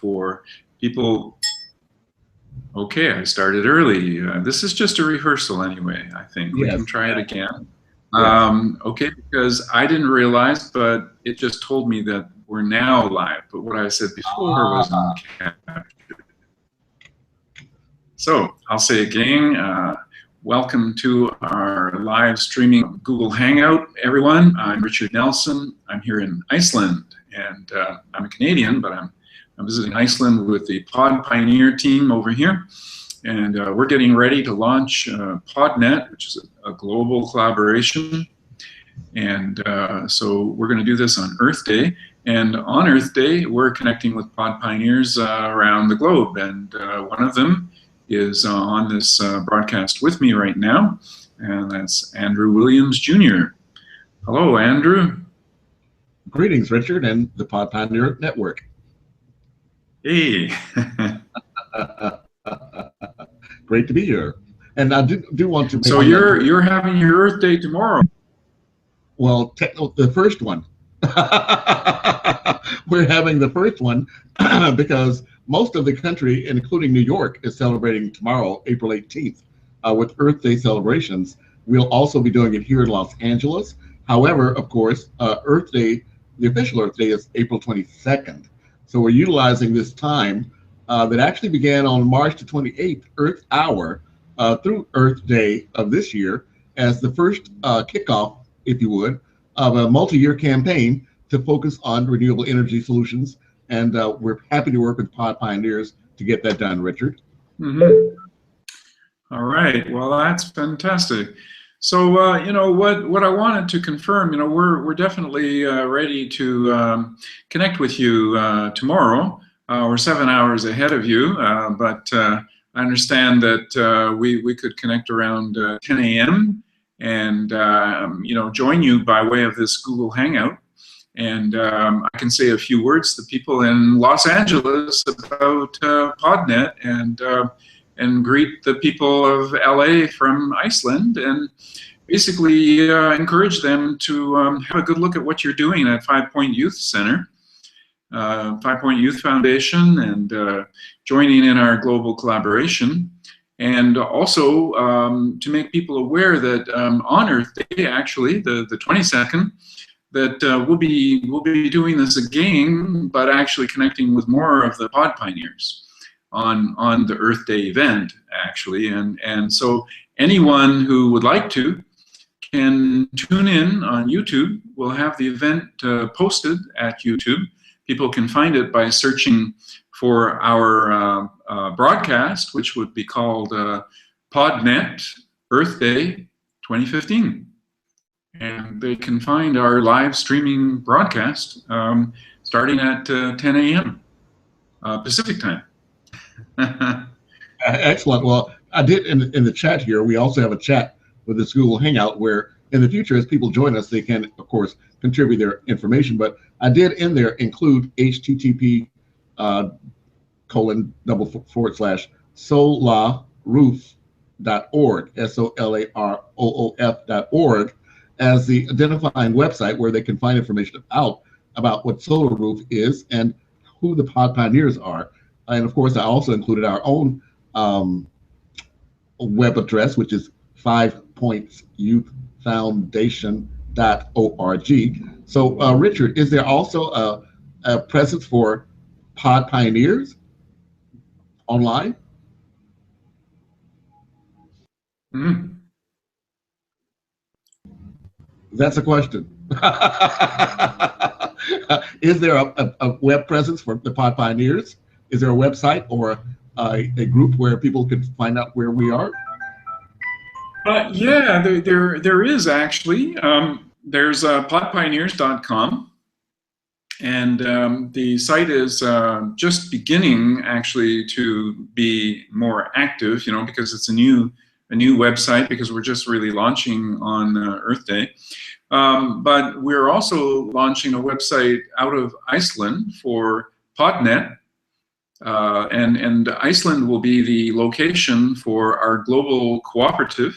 for people. Okay, I started early. This is just a rehearsal anyway, I think. We can try it again. Okay, because I didn't realize, but it just told me that we're now live. But what I said before was captured. So I'll say again, welcome to our live streaming Google Hangout, everyone. I'm Richard Nelson. I'm here in Iceland, and I'm a Canadian, but I'm visiting Iceland with the Pod Pioneer team over here. And we're getting ready to launch PodNet, which is a global collaboration. And so we're going to do this on Earth Day. And on Earth Day, we're connecting with Pod Pioneers around the globe. And one of them is on this broadcast with me right now. And that's Andrew Williams, Jr. Hello, Andrew. Greetings, Richard, and the Pod Pioneer Network. Hey. Great to be here. And I do want to make so you're having your Earth Day tomorrow. Well, the first one. We're having the first one because most of the country, including New York, is celebrating tomorrow, April 18th, with Earth Day celebrations. We'll also be doing it here in Los Angeles. However, of course, Earth Day, the official Earth Day, is April 22nd. So we're utilizing this time that actually began on March the 28th, Earth Hour, through Earth Day of this year as the first kickoff, if you would, of a multi-year campaign to focus on renewable energy solutions. And we're happy to work with Pod Pioneers to get that done, Richard. Mm-hmm. All right, well, that's fantastic. So, you know, what I wanted to confirm, you know, we're definitely ready to connect with you tomorrow. We're 7 hours ahead of you, but I understand that we could connect around 10 a.m. and, you know, join you by way of this Google Hangout. And I can say a few words to people in Los Angeles about PodNet and greet the people of LA from Iceland and basically encourage them to have a good look at what you're doing at 5 Point Youth Center, 5 Point Youth Foundation, and joining in our global collaboration. And also to make people aware that on Earth Day, actually, the 22nd, that we'll be doing this again, but actually connecting with more of the Pod Pioneers on the Earth Day event, actually. And so anyone who would like to can tune in on YouTube. We'll have the event posted at YouTube. People can find it by searching for our broadcast, which would be called PodNet Earth Day 2015. And they can find our live streaming broadcast starting at 10 a.m. Pacific time. Excellent. Well, I did in the chat here, we also have a chat with this Google Hangout where in the future, as people join us, they can, of course, contribute their information. But I did in there include http:// SolaRoof.org, SolaRoof.org, as the identifying website where they can find information out about what SolaRoof is and who the Pod Pioneers are. And of course, I also included our own web address, which is 5pointsyouthfoundation.org. So, Richard, is there also a presence for Pod Pioneers online? Mm. That's a question. Is there a web presence for the Pod Pioneers? Is there a website or a group where people could find out where we are? Yeah, there is actually. There's podpioneers.com, and the site is just beginning actually to be more active, you know, because it's a new website because we're just really launching on Earth Day. But we're also launching a website out of Iceland for PodNet. And Iceland will be the location for our global cooperative.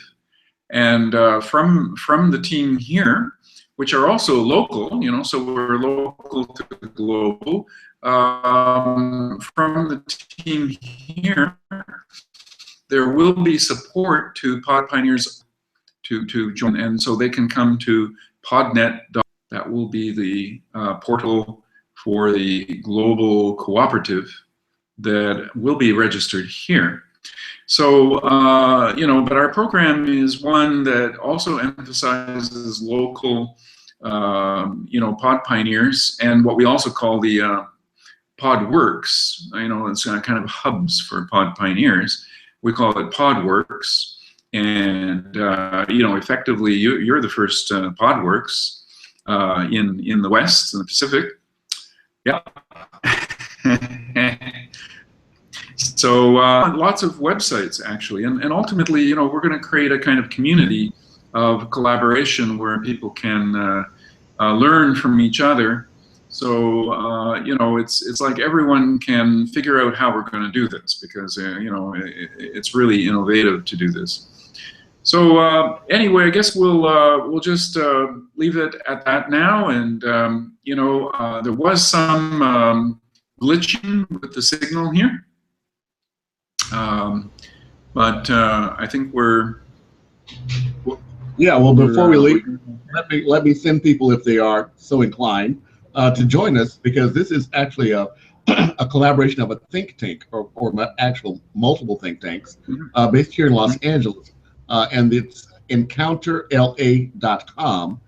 And from the team here, which are also local, you know, so we're local to global, from the team here, there will be support to pod pioneers to join, and so they can come to podnet. That will be the portal for the global cooperative that will be registered here. So, but our program is one that also emphasizes local, pod pioneers, and what we also call the pod works. It's kind of hubs for pod pioneers. We call it pod works, and effectively, you're the first pod works in the West, in the Pacific. Yeah. So lots of websites, actually, and ultimately, we're going to create a kind of community of collaboration where people can learn from each other. So it's like everyone can figure out how we're going to do this, because it's really innovative to do this. So anyway, I guess we'll just leave it at that now. And there was some glitching with the signal here. But I think we're. Yeah. Well, before we leave, let me send people, if they are so inclined, to join us, because this is actually a collaboration of a think tank, or actual multiple think tanks, based here in Los Angeles, and it's EncounterLA.com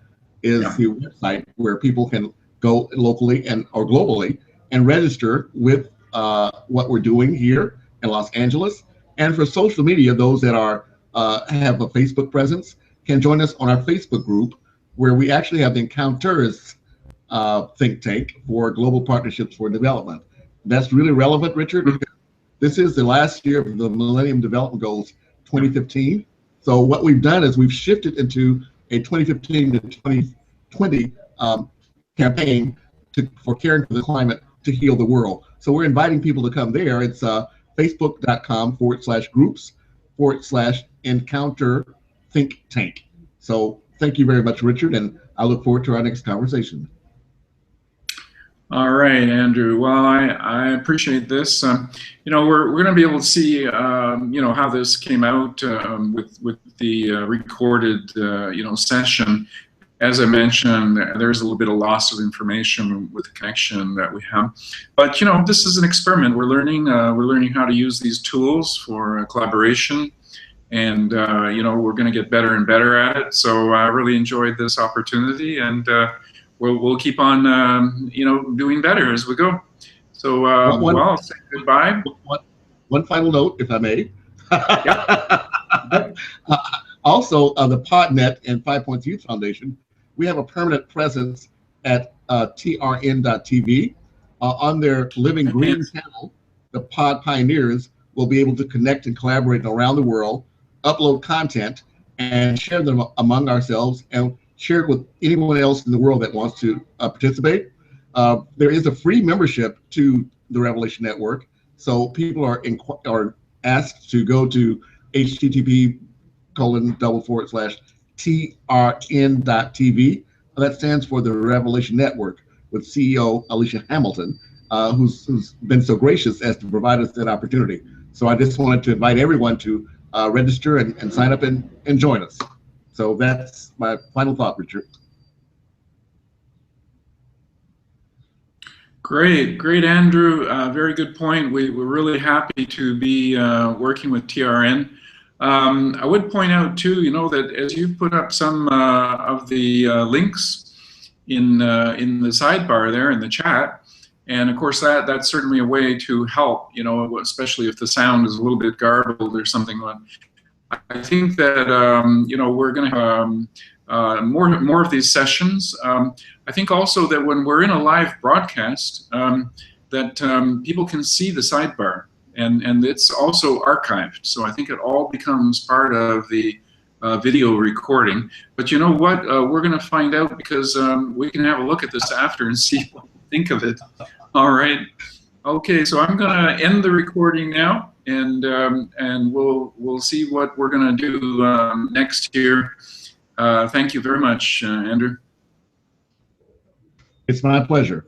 is the website where people can go locally or globally and register with what we're doing here in Los Angeles. And for social media, those that have a Facebook presence can join us on our Facebook group, where we actually have the Encounters think tank for global partnerships for development. That's really relevant, Richard, because this is the last year of the Millennium Development Goals 2015. So what we've done is we've shifted into a 2015 to 2020 campaign for caring for the climate to heal the world. So we're inviting people to come there. It's facebook.com/groups/encounter think tank. So thank you very much, Richard, and I look forward to our next conversation. All right, Andrew. Well, I appreciate this. We're going to be able to see, how this came out with the recorded, session. As I mentioned, there's a little bit of loss of information with the connection that we have. But, this is an experiment. We're learning how to use these tools for collaboration. And, we're going to get better and better at it. So I really enjoyed this opportunity, and we'll keep on, doing better as we go. So, I'll say goodbye. One final note, if I may. Yep. Also, the PodNet and 5 Points Youth Foundation, we have a permanent presence at trn.tv. On their Living Green channel, the Pod Pioneers will be able to connect and collaborate around the world, upload content, and share them among ourselves, and share it with anyone else in the world that wants to participate. There is a free membership to the Revelation Network, so people are asked to go to http://trn.tv. That stands for the Revelation Network, with CEO Alicia Hamilton, who's been so gracious as to provide us that opportunity. So I just wanted to invite everyone to register and sign up and join us. So that's my final thought, Richard. Great, Andrew. Very good point. We're really happy to be working with TRN. I would point out too, that as you put up some of the links in the sidebar there in the chat, and of course that's certainly a way to help, especially if the sound is a little bit garbled or something. I think that we're going to have more of these sessions. I think also that when we're in a live broadcast, that people can see the sidebar, and it's also archived. So I think it all becomes part of the video recording. But you know what? We're going to find out, because we can have a look at this after and see what we think of it. All right. Okay, so I'm going to end the recording now, and we'll see what we're going to do next year. Thank you very much, Andrew. It's my pleasure.